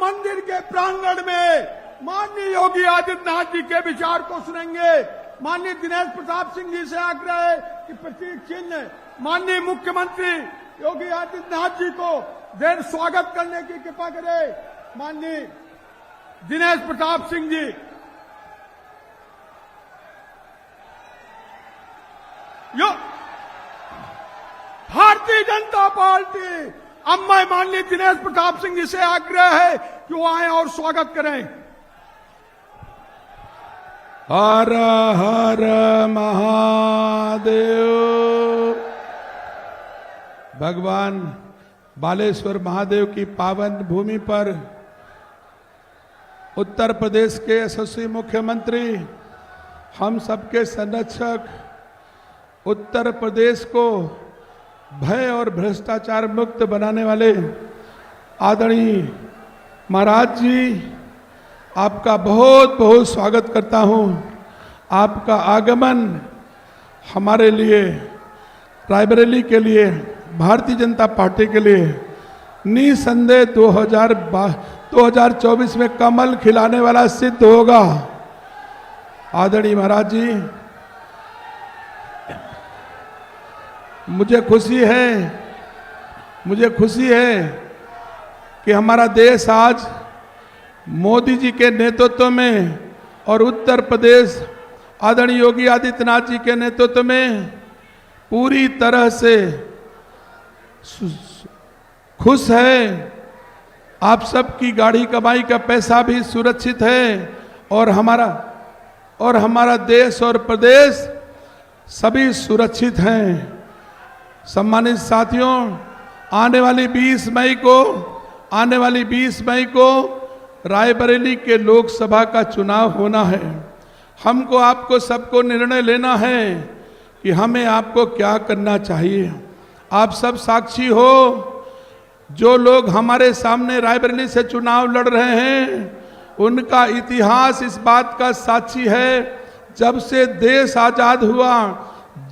मंदिर के प्रांगण में माननीय योगी आदित्यनाथ जी के विचार को सुनेंगे। माननीय दिनेश प्रताप सिंह जी से आग्रह है कि प्रतीक चिन्ह माननीय मुख्यमंत्री योगी आदित्यनाथ जी को देर स्वागत करने की कृपा करें। माननीय दिनेश प्रताप सिंह जी। यो भारतीय जनता पार्टी, अब मैं माननीय दिनेश प्रताप सिंह जी से आग्रह है कि वो आए और स्वागत करें। हर हर महादेव। भगवान बालेश्वर महादेव की पावन भूमि पर उत्तर प्रदेश के यशस्वी मुख्यमंत्री, हम सबके संरक्षक, उत्तर प्रदेश को भय और भ्रष्टाचार मुक्त बनाने वाले आदरणीय महाराज जी, आपका बहुत बहुत स्वागत करता हूं। आपका आगमन हमारे लिए, रायबरेली के लिए, भारतीय जनता पार्टी के लिए निसंदेह 2024 में कमल खिलाने वाला सिद्ध होगा। आदरणीय महाराज जी, मुझे खुशी है कि हमारा देश आज मोदी जी के नेतृत्व में और उत्तर प्रदेश आदरणीय योगी आदित्यनाथ जी के नेतृत्व में पूरी तरह से खुश है। आप सबकी गाड़ी कमाई का पैसा भी सुरक्षित है और हमारा देश और प्रदेश सभी सुरक्षित हैं। सम्मानित साथियों, आने वाली 20 मई को रायबरेली के लोकसभा का चुनाव होना है। हमको आपको सबको निर्णय लेना है कि हमें आपको क्या करना चाहिए। आप सब साक्षी हो, जो लोग हमारे सामने रायबरेली से चुनाव लड़ रहे हैं, उनका इतिहास इस बात का साक्षी है। जब से देश आजाद हुआ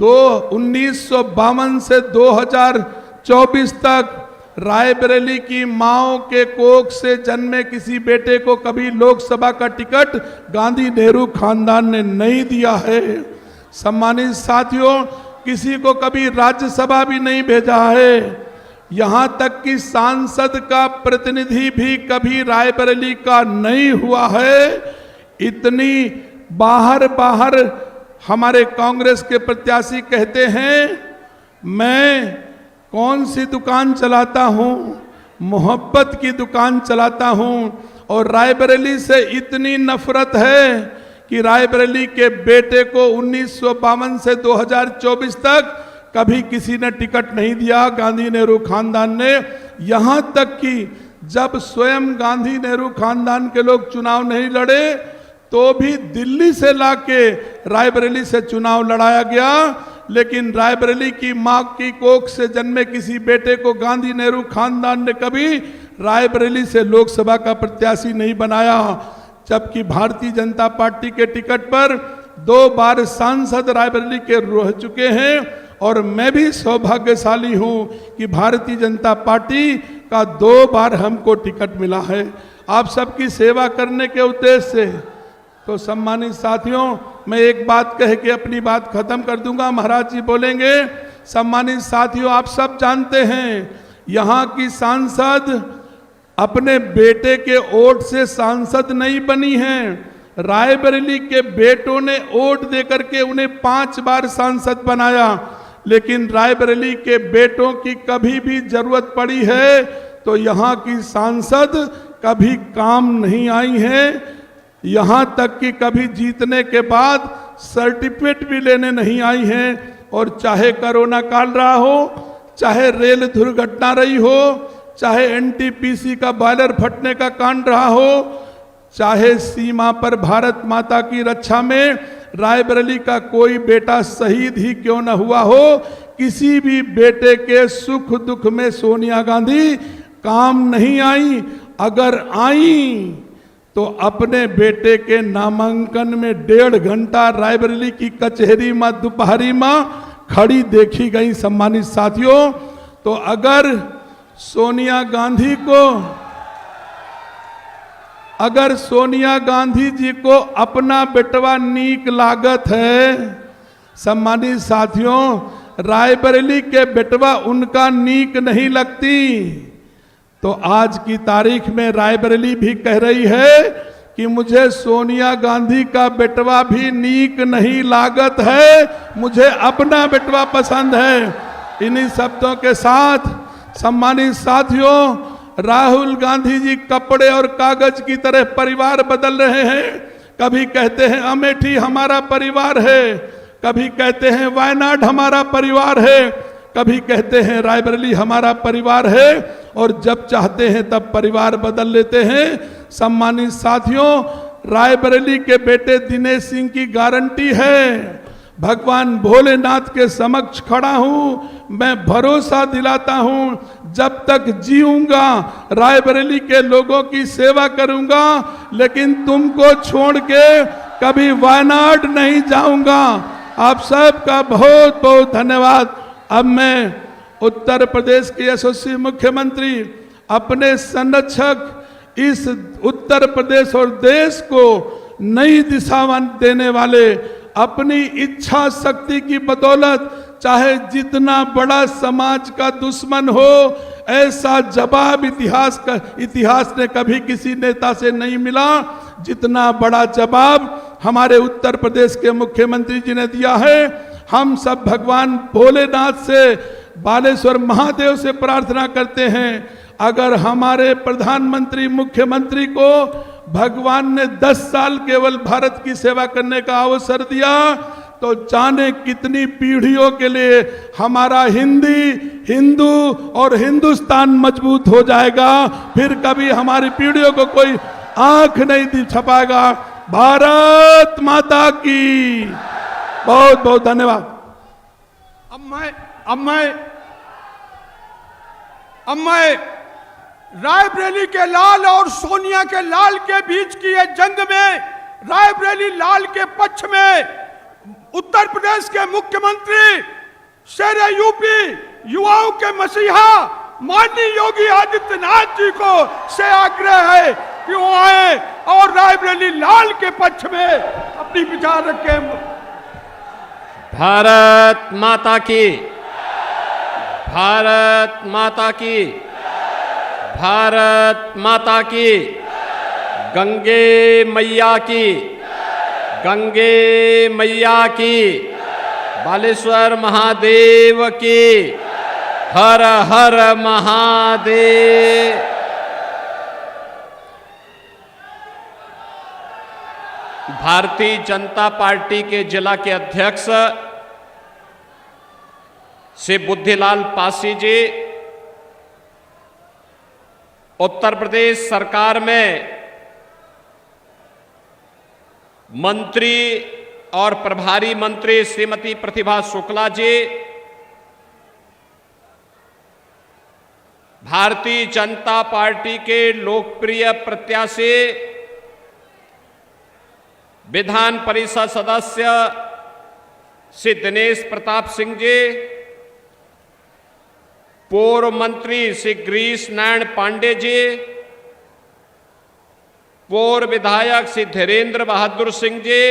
1952 से 2024 तक रायबरेली की माओ के कोख से जन्मे किसी बेटे को कभी लोकसभा का टिकट गांधी नेहरू खानदान ने नहीं दिया है। सम्मानित साथियों, किसी को कभी राज्यसभा भी नहीं भेजा है। यहां तक कि सांसद का प्रतिनिधि भी कभी रायबरेली का नहीं हुआ है। इतनी बाहर हमारे कांग्रेस के प्रत्याशी कहते हैं, मैं कौन सी दुकान चलाता हूं, मोहब्बत की दुकान चलाता हूं। और रायबरेली से इतनी नफरत है कि रायबरेली के बेटे को 1952 से 2024 तक कभी किसी ने टिकट नहीं दिया गांधी नेहरू खानदान ने। यहां तक कि जब स्वयं गांधी नेहरू खानदान के लोग चुनाव नहीं लड़े तो भी दिल्ली से लाके रायबरेली से चुनाव लड़ाया गया। लेकिन रायबरेली की मां की कोख से जन्मे किसी बेटे को गांधी नेहरू खानदान ने कभी रायबरेली से लोकसभा का प्रत्याशी नहीं बनाया। जबकि भारतीय जनता पार्टी के टिकट पर 2 बार सांसद रायबरेली के रह चुके हैं और मैं भी सौभाग्यशाली हूं कि भारतीय जनता पार्टी का 2 बार हमको टिकट मिला है आप सबकी सेवा करने के उद्देश्य से। तो सम्मानित साथियों, मैं एक बात कह के अपनी बात खत्म कर दूंगा, महाराज जी बोलेंगे। सम्मानित साथियों, आप सब जानते हैं यहाँ की सांसद अपने बेटे के वोट से सांसद नहीं बनी हैं। रायबरेली के बेटों ने वोट देकर के उन्हें 5 बार सांसद बनाया। लेकिन रायबरेली के बेटों की कभी भी जरूरत पड़ी है तो यहाँ की सांसद कभी काम नहीं आई है। यहाँ तक कि कभी जीतने के बाद सर्टिफिकेट भी लेने नहीं आई हैं। और चाहे कोरोना काल रहा हो, चाहे रेल दुर्घटना रही हो, चाहे एनटीपीसी का बॉयलर फटने का कांड रहा हो, चाहे सीमा पर भारत माता की रक्षा में रायबरेली का कोई बेटा शहीद ही क्यों न हुआ हो, किसी भी बेटे के सुख दुख में सोनिया गांधी काम नहीं आई। अगर आई तो अपने बेटे के नामांकन में 1.5 घंटा रायबरेली की कचहरी में दोपहरी में खड़ी देखी गई। सम्मानित साथियों, तो अगर सोनिया गांधी को अगर सोनिया गांधी जी को अपना बेटवा नीक लागत है, सम्मानित साथियों, रायबरेली के बेटवा उनका नीक नहीं लगती, तो आज की तारीख में रायबरेली भी कह रही है कि मुझे सोनिया गांधी का बेटवा भी नीक नहीं लागत है, मुझे अपना बेटवा पसंद है। इन्हीं शब्दों के साथ सम्मानित साथियों, राहुल गांधी जी कपड़े और कागज की तरह परिवार बदल रहे हैं। कभी कहते हैं अमेठी हमारा परिवार है, कभी कहते हैं वायनाड हमारा परिवार है, कभी कहते हैं रायबरेली हमारा परिवार है, और जब चाहते हैं तब परिवार बदल लेते हैं। सम्मानित साथियों, रायबरेली के बेटे दिनेश सिंह की गारंटी है, भगवान भोलेनाथ के समक्ष खड़ा हूं, मैं भरोसा दिलाता हूं, जब तक जीऊंगा रायबरेली के लोगों की सेवा करूंगा, लेकिन तुमको छोड़ के कभी वायनाड नहीं जाऊंगा। आप सबका बहुत बहुत धन्यवाद। अब मैं उत्तर प्रदेश के यशस्वी मुख्यमंत्री, अपने संरक्षक, इस उत्तर प्रदेश और देश को नई दिशा देने वाले, अपनी इच्छा शक्ति की बदौलत चाहे जितना बड़ा समाज का दुश्मन हो, ऐसा जवाब इतिहास ने कभी किसी नेता से नहीं मिला जितना बड़ा जवाब हमारे उत्तर प्रदेश के मुख्यमंत्री जी ने दिया है। हम सब भगवान भोलेनाथ से, बालेश्वर महादेव से प्रार्थना करते हैं, अगर हमारे प्रधानमंत्री मुख्यमंत्री को भगवान ने 10 साल केवल भारत की सेवा करने का अवसर दिया, तो जाने कितनी पीढ़ियों के लिए हमारा हिंदू और हिंदुस्तान मजबूत हो जाएगा। फिर कभी हमारी पीढ़ियों को कोई आंख नहीं छपाएगा। भारत माता की बहुत बहुत धन्यवाद। अब मैं रायबरेली के लाल और सोनिया के लाल के बीच की ये जंग में, रायबरेली लाल के पक्ष में उत्तर प्रदेश के मुख्यमंत्री, शेर यूपी, युवाओं के मसीहा माननीय योगी आदित्यनाथ जी को से आग्रह है कि वो आए और रायबरेली लाल के पक्ष में अपनी विचार रखें। भारत माता की, भारत माता की, भारत माता की, गंगे मैया की, गंगे मैया की, बालेश्वर महादेव की, हर हर महादेव। भारतीय जनता पार्टी के जिला के अध्यक्ष श्री बुद्धिलाल पासी जी उत्तर प्रदेश सरकार में मंत्री और प्रभारी मंत्री श्रीमती प्रतिभा शुक्ला जी, भारतीय जनता पार्टी के लोकप्रिय प्रत्याशी विधान परिषद सदस्य श्री दिनेश प्रताप सिंह जी, पूर्व मंत्री श्री गिरीश नारायण पांडे जी, पूर्व विधायक श्री धीरेन्द्र बहादुर सिंह जी,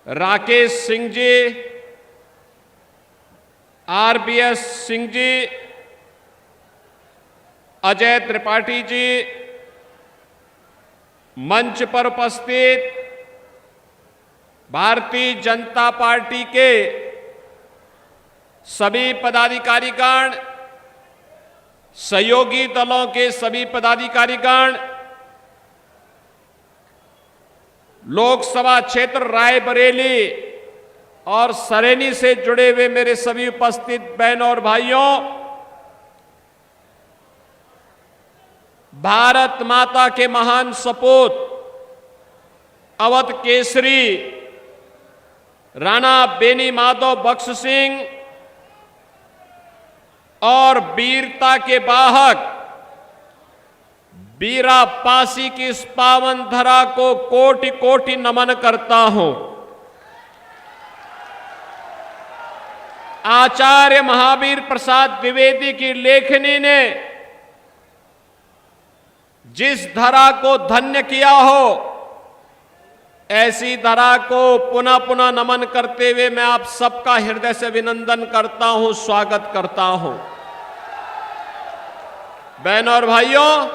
राकेश सिंह जी, आरबीएस सिंह जी, अजय त्रिपाठी जी, मंच पर उपस्थित भारतीय जनता पार्टी के सभी पदाधिकारीगण, सहयोगी दलों के सभी पदाधिकारीगण, लोकसभा क्षेत्र रायबरेली और सरेनी से जुड़े हुए मेरे सभी उपस्थित बहनों और भाइयों, भारत माता के महान सपूत अवध केसरी राणा बेनी माधव बख्श सिंह और वीरता के वाहक बीरा पासी की इस पावन धरा को कोटि कोटि नमन करता हूं। आचार्य महावीर प्रसाद द्विवेदी की लेखनी ने जिस धरा को धन्य किया हो, ऐसी धरा को पुनः पुनः नमन करते हुए मैं आप सबका हृदय से अभिनंदन करता हूं, स्वागत करता हूं। बहनों और भाइयों,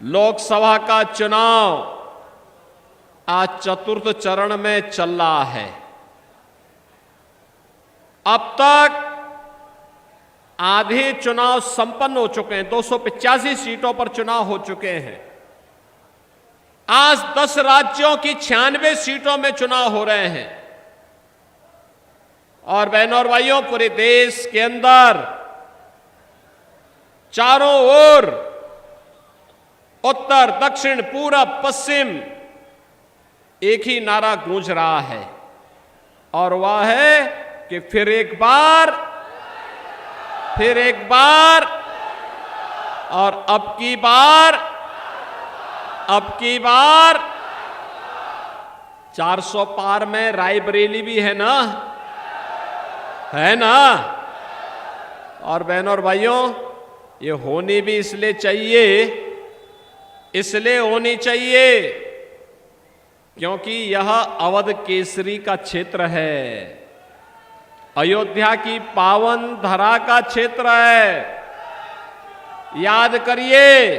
लोकसभा का चुनाव आज चतुर्थ चरण में चल रहा है। अब तक आधे चुनाव संपन्न हो चुके हैं, 285 सीटों पर चुनाव हो चुके हैं। आज 10 राज्यों की 96 सीटों में चुनाव हो रहे हैं। और बहनों और भाइयों, पूरे देश के अंदर चारों ओर, उत्तर, दक्षिण, पूरब, पश्चिम, एक ही नारा गूंज रहा है, और वह है कि फिर एक बार, और अब की बार 400 पार में रायबरेली भी है ना, और बहनों और भाइयों, ये होनी भी इसलिए होनी चाहिए क्योंकि यह अवध केसरी का क्षेत्र है, अयोध्या की पावन धरा का क्षेत्र है। याद करिए,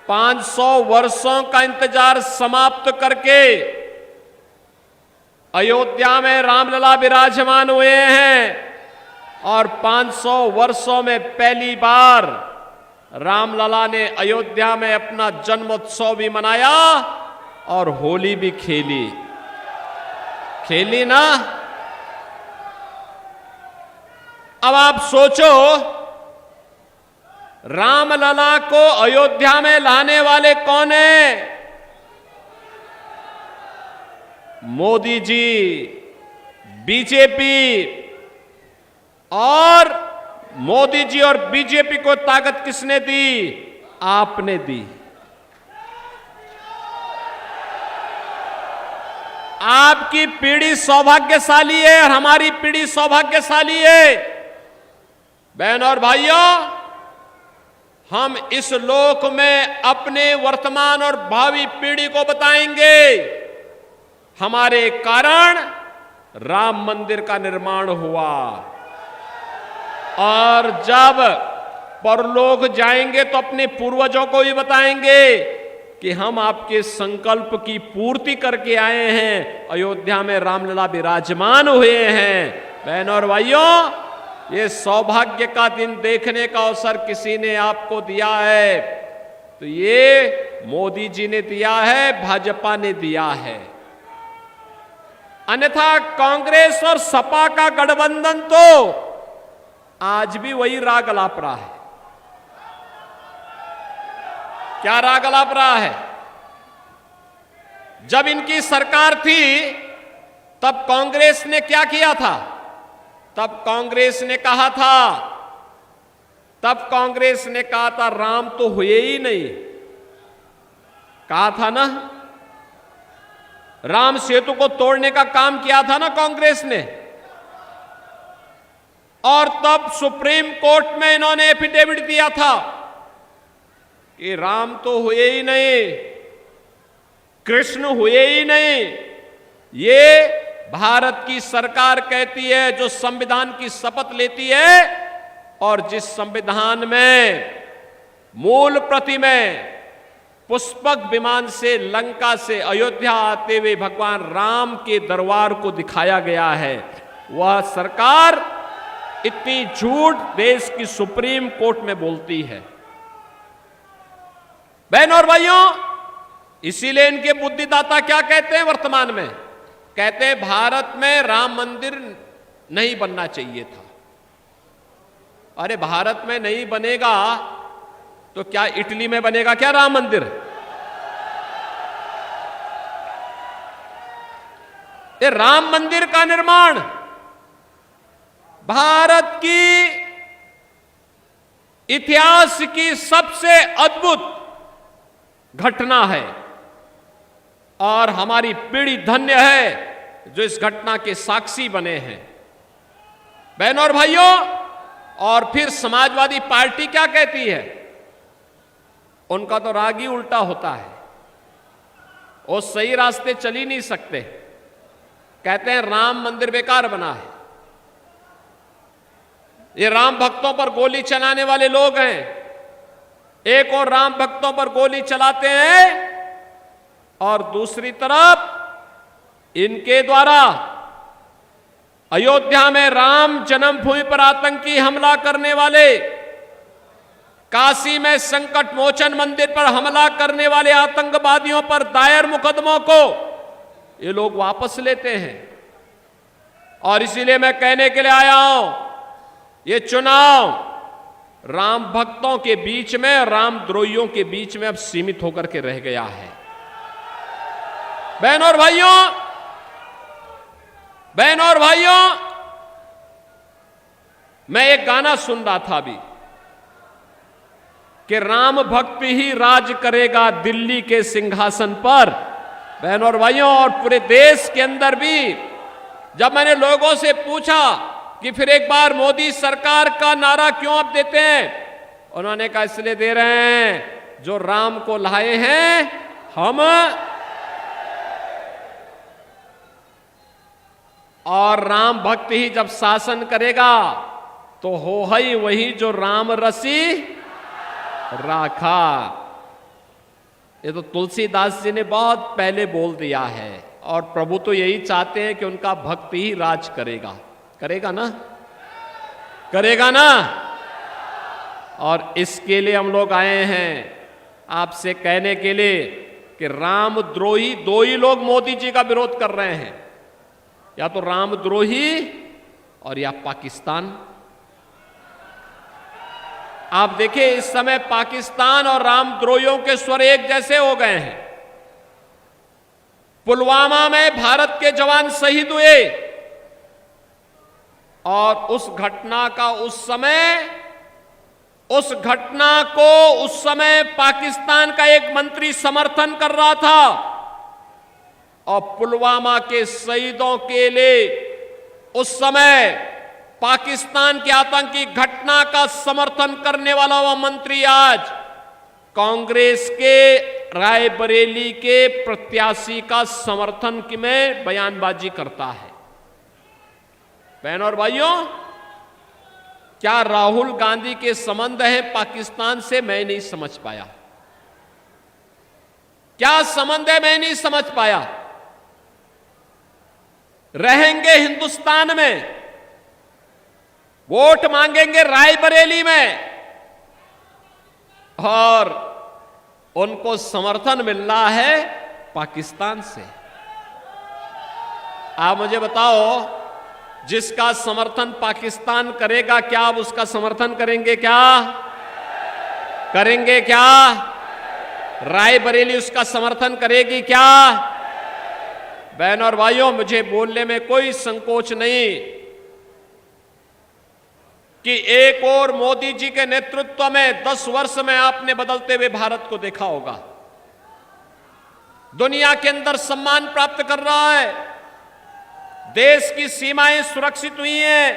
500 वर्षों का इंतजार समाप्त करके अयोध्या में रामलला विराजमान हुए हैं, और 500 वर्षों में पहली बार रामलला ने अयोध्या में अपना जन्मोत्सव भी मनाया और होली भी खेली ना। अब आप सोचो, रामलला को अयोध्या में लाने वाले कौन है? मोदी जी, बीजेपी। और मोदी जी और बीजेपी को ताकत किसने दी? आपने दी। आपकी पीढ़ी सौभाग्यशाली है और हमारी पीढ़ी सौभाग्यशाली है। बहनों और भाइयों, हम इस लोक में अपने वर्तमान और भावी पीढ़ी को बताएंगे, हमारे कारण राम मंदिर का निर्माण हुआ, और जब परलोक जाएंगे तो अपने पूर्वजों को भी बताएंगे कि हम आपके संकल्प की पूर्ति करके आए हैं, अयोध्या में रामलला विराजमान हुए हैं। बहनों और भाइयों, ये सौभाग्य का दिन देखने का अवसर किसी ने आपको दिया है, तो ये मोदी जी ने दिया है, भाजपा ने दिया है। अन्यथा कांग्रेस और सपा का गठबंधन तो आज भी वही राग अलाप रहा है। क्या राग अलाप रहा है? जब इनकी सरकार थी तब कांग्रेस ने क्या किया था? तब कांग्रेस ने कहा था राम तो हुए ही नहीं। कहा था ना, राम सेतु को तोड़ने का काम किया था ना कांग्रेस ने। और तब सुप्रीम कोर्ट में इन्होंने एफिडेविट दिया था कि राम तो हुए ही नहीं, कृष्ण हुए ही नहीं। ये भारत की सरकार कहती है, जो संविधान की शपथ लेती है, और जिस संविधान में मूल प्रति में पुष्पक विमान से लंका से अयोध्या आते हुए भगवान राम के दरबार को दिखाया गया है, वह सरकार इतनी झूठ देश की सुप्रीम कोर्ट में बोलती है। बहनों और भाइयों, इसीलिए इनके बुद्धिदाता क्या कहते हैं वर्तमान में? कहते हैं भारत में राम मंदिर नहीं बनना चाहिए था। अरे भारत में नहीं बनेगा तो क्या इटली में बनेगा क्या राम मंदिर? ये राम मंदिर का निर्माण भारत की इतिहास की सबसे अद्भुत घटना है, और हमारी पीढ़ी धन्य है जो इस घटना के साक्षी बने हैं। बहनों और भाइयों, और फिर समाजवादी पार्टी क्या कहती है? उनका तो राग ही उल्टा होता है, वो सही रास्ते चल ही नहीं सकते। कहते हैं राम मंदिर बेकार बना है। ये राम भक्तों पर गोली चलाने वाले लोग हैं, एक और राम भक्तों पर गोली चलाते हैं और दूसरी तरफ इनके द्वारा अयोध्या में राम जन्मभूमि पर आतंकी हमला करने वाले, काशी में संकट मोचन मंदिर पर हमला करने वाले आतंकवादियों पर दायर मुकदमों को ये लोग वापस लेते हैं। और इसीलिए मैं कहने के लिए आया हूं, ये चुनाव राम भक्तों के बीच में, राम द्रोहियों के बीच में अब सीमित होकर के रह गया है। बहनों और भाइयों, मैं एक गाना सुन रहा था अभी कि राम भक्त ही राज करेगा दिल्ली के सिंहासन पर। बहनों और भाइयों, और पूरे देश के अंदर भी जब मैंने लोगों से पूछा कि फिर एक बार मोदी सरकार का नारा क्यों आप देते हैं, उन्होंने कहा इसलिए दे रहे हैं जो राम को लाए हैं हम, और राम भक्त ही जब शासन करेगा तो हो ही वही जो राम रसी राखा। ये तो तुलसीदास जी ने बहुत पहले बोल दिया है, और प्रभु तो यही चाहते हैं कि उनका भक्त ही राज करेगा। करेगा ना? करेगा ना? और इसके लिए हम लोग आए हैं आपसे कहने के लिए कि रामद्रोही दो ही लोग मोदी जी का विरोध कर रहे हैं, या तो रामद्रोही और या पाकिस्तान। आप देखिए इस समय पाकिस्तान और रामद्रोहियों के स्वर एक जैसे हो गए हैं। पुलवामा में भारत के जवान शहीद हुए और उस घटना को उस समय पाकिस्तान का एक मंत्री समर्थन कर रहा था, और पुलवामा के शहीदों के लिए उस समय पाकिस्तान की आतंकी घटना का समर्थन करने वाला वह मंत्री आज कांग्रेस के रायबरेली के प्रत्याशी का समर्थन में बयानबाजी करता है। बहनों और भाइयों, क्या राहुल गांधी के संबंध है पाकिस्तान से? मैं नहीं समझ पाया। क्या संबंध है? मैं नहीं समझ पाया। रहेंगे हिंदुस्तान में, वोट मांगेंगे रायबरेली में, और उनको समर्थन मिल रहा है पाकिस्तान से। आप मुझे बताओ, जिसका समर्थन पाकिस्तान करेगा, क्या आप उसका समर्थन करेंगे? क्या करेंगे? क्या रायबरेली उसका समर्थन करेगी? क्या? बहनों और भाइयों, मुझे बोलने में कोई संकोच नहीं कि एक और मोदी जी के नेतृत्व में 10 वर्ष में आपने बदलते हुए भारत को देखा होगा। दुनिया के अंदर सम्मान प्राप्त कर रहा है, देश की सीमाएं सुरक्षित हुई हैं,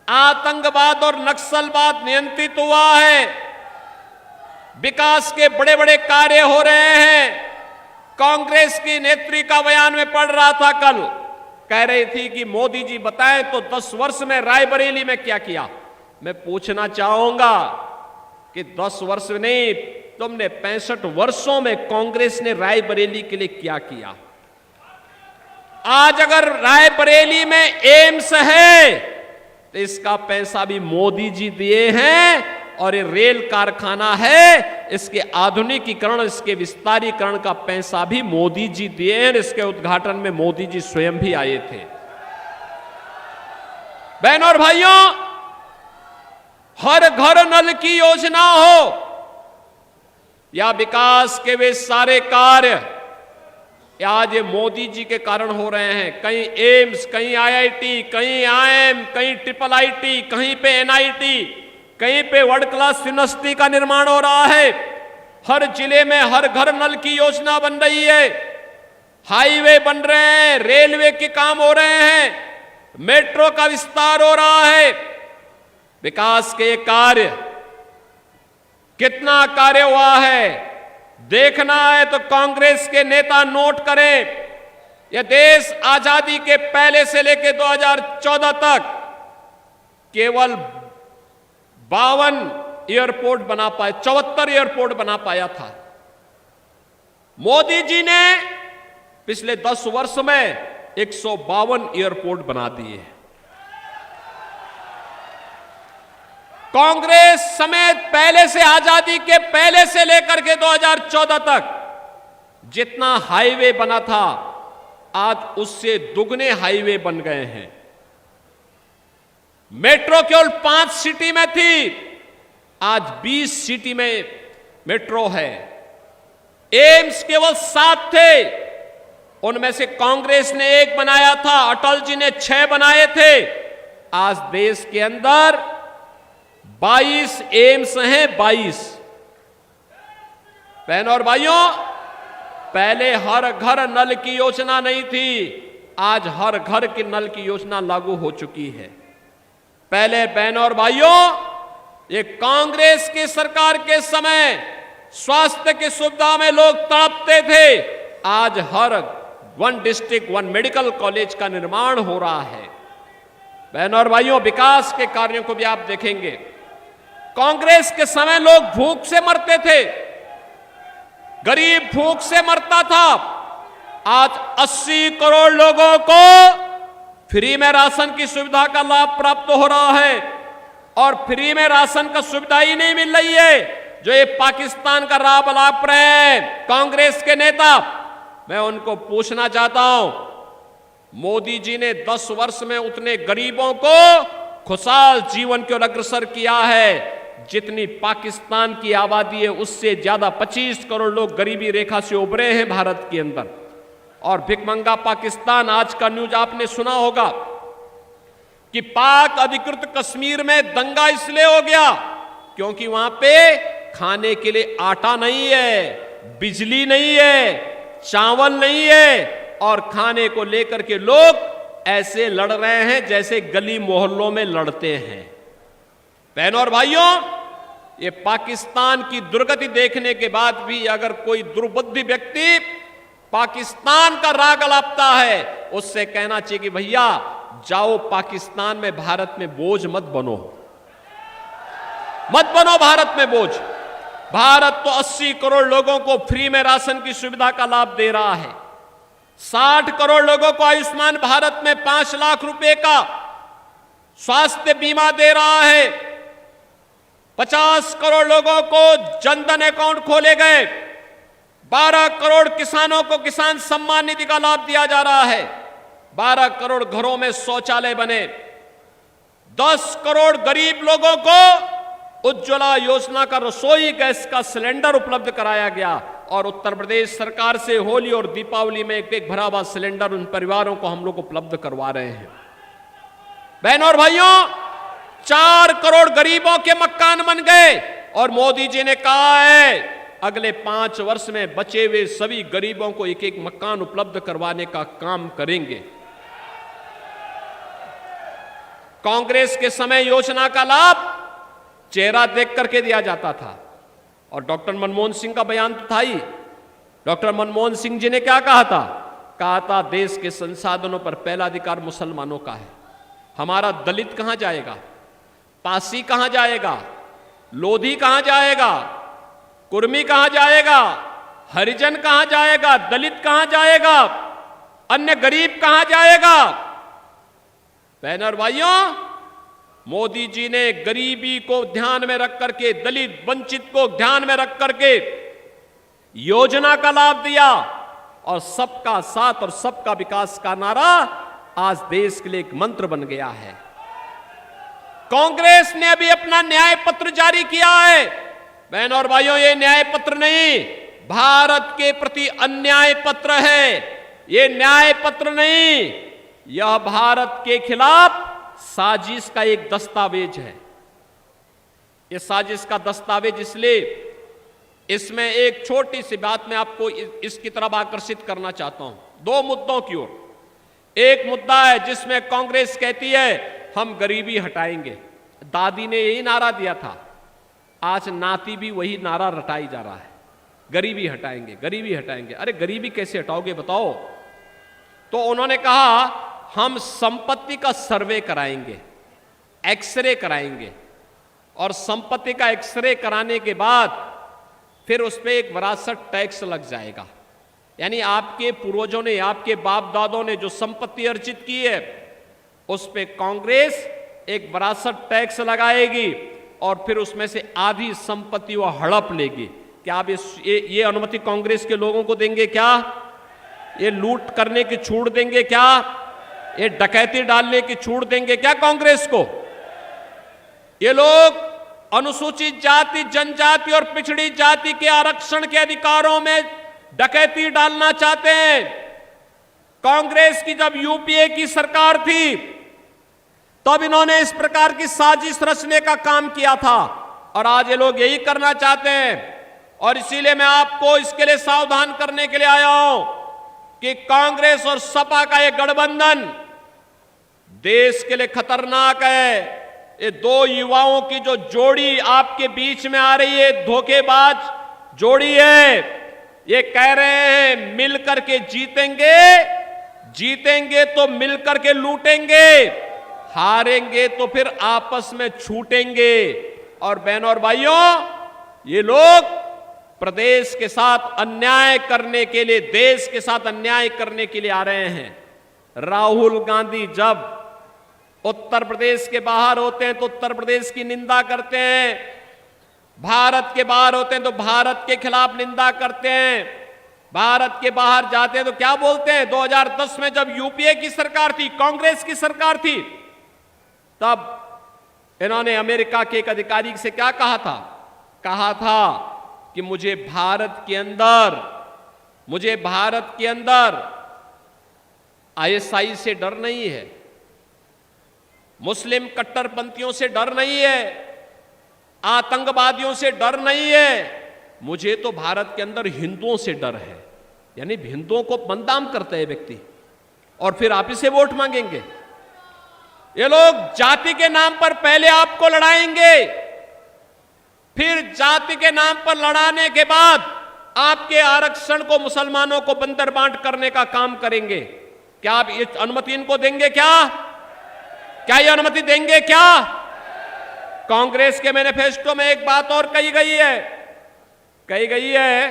आतंकवाद और नक्सलवाद नियंत्रित हुआ है, विकास के बड़े बड़े कार्य हो रहे हैं। कांग्रेस की नेत्री का बयान में पढ़ रहा था कल, कह रही थी कि मोदी जी बताएं तो 10 वर्ष में रायबरेली में क्या किया। मैं पूछना चाहूंगा कि 10 वर्ष नहीं, तुमने 65 वर्षों में कांग्रेस ने रायबरेली के लिए क्या किया? आज अगर रायबरेली में एम्स है तो इसका पैसा भी मोदी जी दिए हैं, और ये रेल कारखाना है, इसके आधुनिकीकरण, इसके विस्तारीकरण का पैसा भी मोदी जी दिए हैं। इसके उद्घाटन में मोदी जी स्वयं भी आए थे। बहनों और भाइयों, हर घर नल की योजना हो या विकास के वे सारे कार्य आज ये मोदी जी के कारण हो रहे हैं। कहीं एम्स, कहीं आईआईटी, कहीं आईएम, कहीं IIIT, कहीं पे एनआईटी, कहीं पे वर्ल्ड क्लास यूनिवर्सिटी का निर्माण हो रहा है। हर जिले में हर घर नल की योजना बन रही है, हाईवे बन रहे हैं, रेलवे के काम हो रहे हैं, मेट्रो का विस्तार हो रहा है। विकास के कार्य कितना कार्य हुआ है देखना है तो कांग्रेस के नेता नोट करें। यह देश आजादी के पहले से लेकर 2014 तक केवल 52 एयरपोर्ट बना पाए, 74 एयरपोर्ट बना पाया था। मोदी जी ने पिछले 10 वर्ष में 152 एयरपोर्ट बना दिए। कांग्रेस समेत पहले से, आजादी के पहले से लेकर के 2014 तक जितना हाईवे बना था, आज उससे दुगने हाईवे बन गए हैं। मेट्रो केवल 5 सिटी में थी, आज 20 सिटी में मेट्रो है। एम्स केवल 7 थे, उनमें से कांग्रेस ने 1 बनाया था, अटल जी ने 6 बनाए थे। आज देश के अंदर 22 एम्स हैं, 22। बहनों और भाइयों, पहले हर घर नल की योजना नहीं थी, आज हर घर की नल की योजना लागू हो चुकी है। पहले बहनों और भाइयों, ये कांग्रेस की सरकार के समय स्वास्थ्य की सुविधा में लोग तड़पते थे, आज हर 1 डिस्ट्रिक्ट 1 मेडिकल कॉलेज का निर्माण हो रहा है। बहनों और भाइयों, विकास के कार्यों को भी आप देखेंगे। कांग्रेस के समय लोग भूख से मरते थे, गरीब भूख से मरता था। आज 80 करोड़ लोगों को फ्री में राशन की सुविधा का लाभ प्राप्त हो रहा है। और फ्री में राशन का सुविधा ही नहीं मिल रही है, जो ये पाकिस्तान का लाभ रहे हैं कांग्रेस के नेता। मैं उनको पूछना चाहता हूं, मोदी जी ने 10 वर्ष में उतने गरीबों को खुशहाल जीवन की ओर अग्रसर किया है जितनी पाकिस्तान की आबादी है, उससे ज्यादा 25 करोड़ लोग गरीबी रेखा से उभरे हैं भारत के अंदर। और भिखमंगा पाकिस्तान, आज का न्यूज आपने सुना होगा कि पाक अधिकृत कश्मीर में दंगा इसलिए हो गया क्योंकि वहां पे खाने के लिए आटा नहीं है, बिजली नहीं है, चावल नहीं है, और खाने को लेकर के लोग ऐसे लड़ रहे हैं जैसे गली मोहल्लों में लड़ते हैं। बहनों और भाइयों, ये पाकिस्तान की दुर्गति देखने के बाद भी अगर कोई दुर्बुद्धि व्यक्ति पाकिस्तान का राग अलापता है, उससे कहना चाहिए कि भैया जाओ पाकिस्तान में, भारत में बोझ मत बनो, मत बनो भारत में बोझ। भारत तो 80 करोड़ लोगों को फ्री में राशन की सुविधा का लाभ दे रहा है। 60 करोड़ लोगों को आयुष्मान भारत में 5 लाख रुपए का स्वास्थ्य बीमा दे रहा है। 50 करोड़ लोगों को जनधन अकाउंट खोले गए। 12 करोड़ किसानों को किसान सम्मान निधि का लाभ दिया जा रहा है। 12 करोड़ घरों में शौचालय बने। 10 करोड़ गरीब लोगों को उज्ज्वला योजना का रसोई गैस का सिलेंडर उपलब्ध कराया गया। और उत्तर प्रदेश सरकार से होली और दीपावली में एक भरा हुआ सिलेंडर उन परिवारों को हम लोग उपलब्ध करवा रहे हैं। बहनों और भाइयों, 4 करोड़ गरीबों के मकान बन गए। और मोदी जी ने कहा है अगले 5 वर्ष में बचे हुए सभी गरीबों को एक एक मकान उपलब्ध करवाने का काम करेंगे। कांग्रेस के समय योजना का लाभ चेहरा देख करके दिया जाता था। और डॉक्टर मनमोहन सिंह का बयान तो था ही। डॉक्टर मनमोहन सिंह जी ने क्या कहा था? कहा था देश के संसाधनों पर पहला अधिकार मुसलमानों का है। हमारा दलित कहां जाएगा? पासी कहां जाएगा? लोधी कहां जाएगा? कुर्मी कहां जाएगा? हरिजन कहां जाएगा? दलित कहां जाएगा? अन्य गरीब कहां जाएगा? बहनों और भाइयों, मोदी जी ने गरीबी को ध्यान में रख करके, दलित वंचित को ध्यान में रख करके योजना का लाभ दिया। और सबका साथ और सबका विकास का नारा आज देश के लिए एक मंत्र बन गया है। कांग्रेस ने अभी अपना न्याय पत्र जारी किया है। बहनों और भाइयों, ये न्याय पत्र नहीं, भारत के प्रति अन्याय पत्र है। ये न्याय पत्र नहीं, यह भारत के खिलाफ साजिश का एक दस्तावेज है। यह साजिश का दस्तावेज इसलिए, इसमें एक छोटी सी बात मैं आपको इसकी तरफ आकर्षित करना चाहता हूं, 2 मुद्दों की ओर। एक मुद्दा है जिसमें कांग्रेस कहती है हम गरीबी हटाएंगे। दादी ने यही नारा दिया था। आज नाती भी वही नारा रटाई जा रहा है, गरीबी हटाएंगे, गरीबी हटाएंगे। अरे गरीबी कैसे हटाओगे बताओ? तो उन्होंने कहा हम संपत्ति का सर्वे कराएंगे, एक्सरे कराएंगे, और संपत्ति का एक्सरे कराने के बाद फिर उस पर एक विरासत टैक्स लग जाएगा। यानी आपके पूर्वजों ने, आपके बाप दादों ने जो संपत्ति अर्जित की है उस पे कांग्रेस एक विरासत टैक्स लगाएगी और फिर उसमें से आधी संपत्ति वो हड़प लेगी। क्या आप ये अनुमति कांग्रेस के लोगों को देंगे क्या? ये लूट करने की छूट देंगे क्या? ये डकैती डालने की छूट देंगे क्या कांग्रेस को? ये लोग अनुसूचित जाति, जनजाति और पिछड़ी जाति के आरक्षण के अधिकारों में डकैती डालना चाहते हैं। कांग्रेस की जब यूपीए की सरकार थी तब इन्होंने इस प्रकार की साजिश रचने का काम किया था और आज ये लोग यही करना चाहते हैं। और इसीलिए मैं आपको इसके लिए सावधान करने के लिए आया हूं कि कांग्रेस और सपा का ये गठबंधन देश के लिए खतरनाक है। ये दो युवाओं की जो जोड़ी आपके बीच में आ रही है, धोखेबाज जोड़ी है। ये कह रहे हैं मिलकर के जीतेंगे, जीतेंगे तो मिलकर के लूटेंगे, हारेंगे तो फिर आपस में छूटेंगे। और बहनों और भाइयों, ये लोग प्रदेश के साथ अन्याय करने के लिए, देश के साथ अन्याय करने के लिए आ रहे हैं। राहुल गांधी जब उत्तर प्रदेश के बाहर होते हैं तो उत्तर प्रदेश की निंदा करते हैं, भारत के बाहर होते हैं तो भारत के खिलाफ निंदा करते हैं, भारत के बाहर जाते हैं तो क्या बोलते हैं? 2010 में जब यूपीए की सरकार थी, कांग्रेस की सरकार थी, तब इन्होंने अमेरिका के एक अधिकारी से क्या कहा था? कहा था कि मुझे भारत के अंदर आईएसआई से डर नहीं है, मुस्लिम कट्टरपंथियों से डर नहीं है, आतंकवादियों से डर नहीं है, मुझे तो भारत के अंदर हिंदुओं से डर है। यानी हिंदुओं को बदनाम करता है व्यक्ति और फिर आप इसे वोट मांगेंगे। ये लोग जाति के नाम पर पहले आपको लड़ाएंगे, फिर जाति के नाम पर लड़ाने के बाद आपके आरक्षण को मुसलमानों को बंदर बांट करने का काम करेंगे। क्या आप ये अनुमति इनको देंगे? क्या ये अनुमति देंगे क्या? कांग्रेस के मैनिफेस्टो में एक बात और कही गई है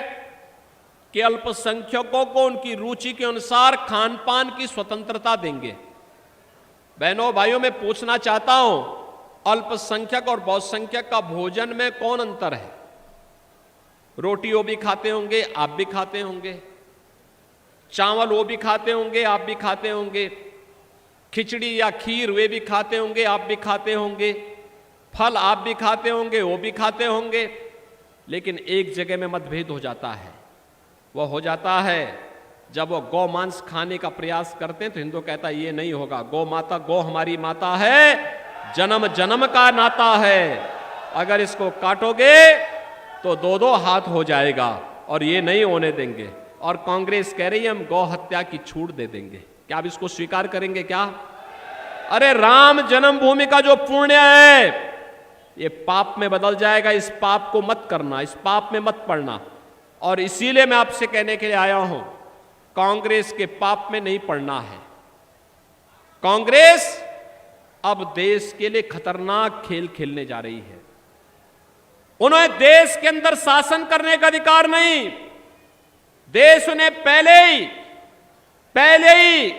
कि अल्पसंख्यकों को उनकी रुचि के अनुसार खान पान की स्वतंत्रता देंगे। बहनों भाइयों, मैं पूछना चाहता हूं, अल्पसंख्यक और बहुसंख्यक का भोजन में कौन अंतर है? रोटी वो भी खाते होंगे, आप भी खाते होंगे, चावल वो भी खाते होंगे, आप भी खाते होंगे, खिचड़ी या खीर वे भी खाते होंगे, आप भी खाते होंगे, फल आप भी खाते होंगे, वो भी खाते होंगे। लेकिन एक जगह में मतभेद हो जाता है, वो हो जाता है जब वो गौ मांस खाने का प्रयास करते हैं तो हिंदू कहता है ये नहीं होगा, गौ हमारी माता है, जन्म जन्म का नाता है, अगर इसको काटोगे तो दो हाथ हो जाएगा और ये नहीं होने देंगे। और कांग्रेस कह रही है हम गौ हत्या की छूट दे देंगे। क्या आप इसको स्वीकार करेंगे क्या? अरे राम जन्मभूमि का जो पुण्य है ये पाप में बदल जाएगा, इस पाप को मत करना, इस पाप में मत पड़ना। और इसीलिए मैं आपसे कहने के लिए आया हूं, कांग्रेस के पाप में नहीं पड़ना है। कांग्रेस अब देश के लिए खतरनाक खेल खेलने जा रही है। उन्हें देश के अंदर शासन करने का अधिकार नहीं, देश उन्हें पहले ही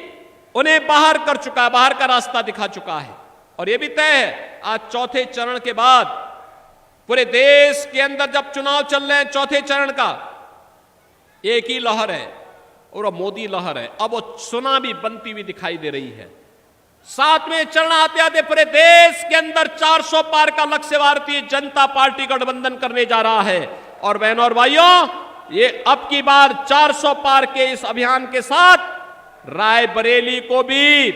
उन्हें बाहर कर चुका है, बाहर का रास्ता दिखा चुका है। और यह भी तय है, आज चौथे चरण के बाद पूरे देश के अंदर जब चुनाव चल रहे हैं चौथे चरण का, एक ही लहर है और मोदी लहर है। अब वो सुनामी बनती हुई दिखाई दे रही है। सातवें चरण आते आते पूरे देश के अंदर 400 पार का लक्ष्य भारतीय जनता पार्टी गठबंधन करने जा रहा है। और बहनों और भाइयों, ये अब की बार 400 पार के इस अभियान के साथ रायबरेली को भी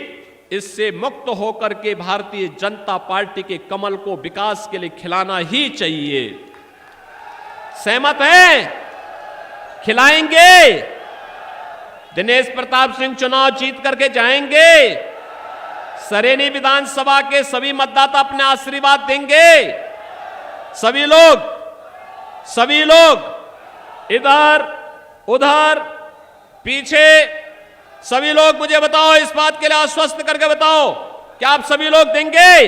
इससे मुक्त होकर के भारतीय जनता पार्टी के कमल को विकास के लिए खिलाना ही चाहिए। सहमत हैं? खिलाएंगे? दिनेश प्रताप सिंह चुनाव जीत करके जाएंगे? सरेनी विधानसभा के सभी मतदाता अपने आशीर्वाद देंगे? सभी लोग इधर उधर पीछे सभी लोग मुझे बताओ, इस बात के लिए आश्वस्त करके बताओ, क्या आप सभी लोग देंगे?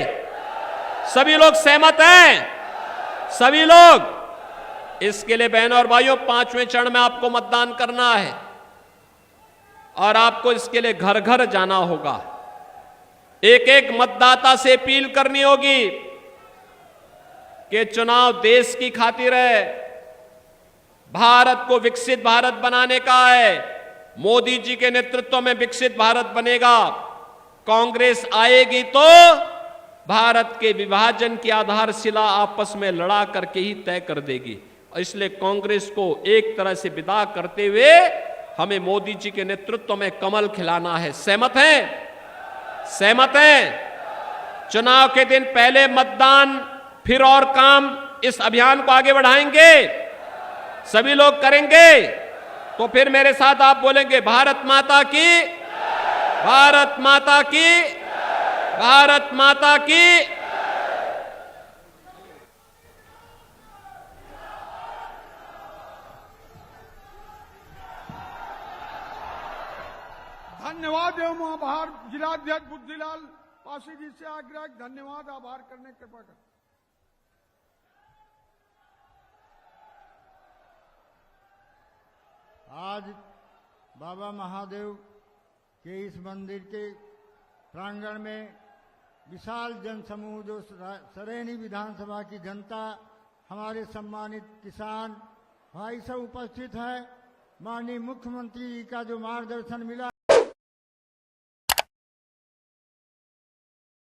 सभी लोग सहमत हैं? सभी लोग? इसके लिए बहनों और भाइयों 5वें चरण में आपको मतदान करना है और आपको इसके लिए घर घर जाना होगा। एक एक मतदाता से अपील करनी होगी कि चुनाव देश की खातिर है, भारत को विकसित भारत बनाने का है। मोदी जी के नेतृत्व में विकसित भारत बनेगा। कांग्रेस आएगी तो भारत के विभाजन की आधारशिला आपस में लड़ा करके ही तय कर देगी। और इसलिए कांग्रेस को एक तरह से विदा करते हुए हमें मोदी जी के नेतृत्व में कमल खिलाना है। सहमत हैं? सहमत हैं? चुनाव के दिन पहले मतदान फिर और काम, इस अभियान को आगे बढ़ाएंगे। सभी लोग करेंगे तो फिर मेरे साथ आप बोलेंगे, भारत माता की, भारत माता की, भारत माता की। धन्यवाद एवं आभार। जिलाध्यक्ष बुद्धिलाल पासी जी से आग्रह, धन्यवाद आभार करने कृपा कर। आज बाबा महादेव के इस मंदिर के प्रांगण में विशाल जनसमूह, जो सरेनी विधानसभा की जनता, हमारे सम्मानित किसान भाई सब उपस्थित है। माननीय मुख्यमंत्री जी का जो मार्गदर्शन मिला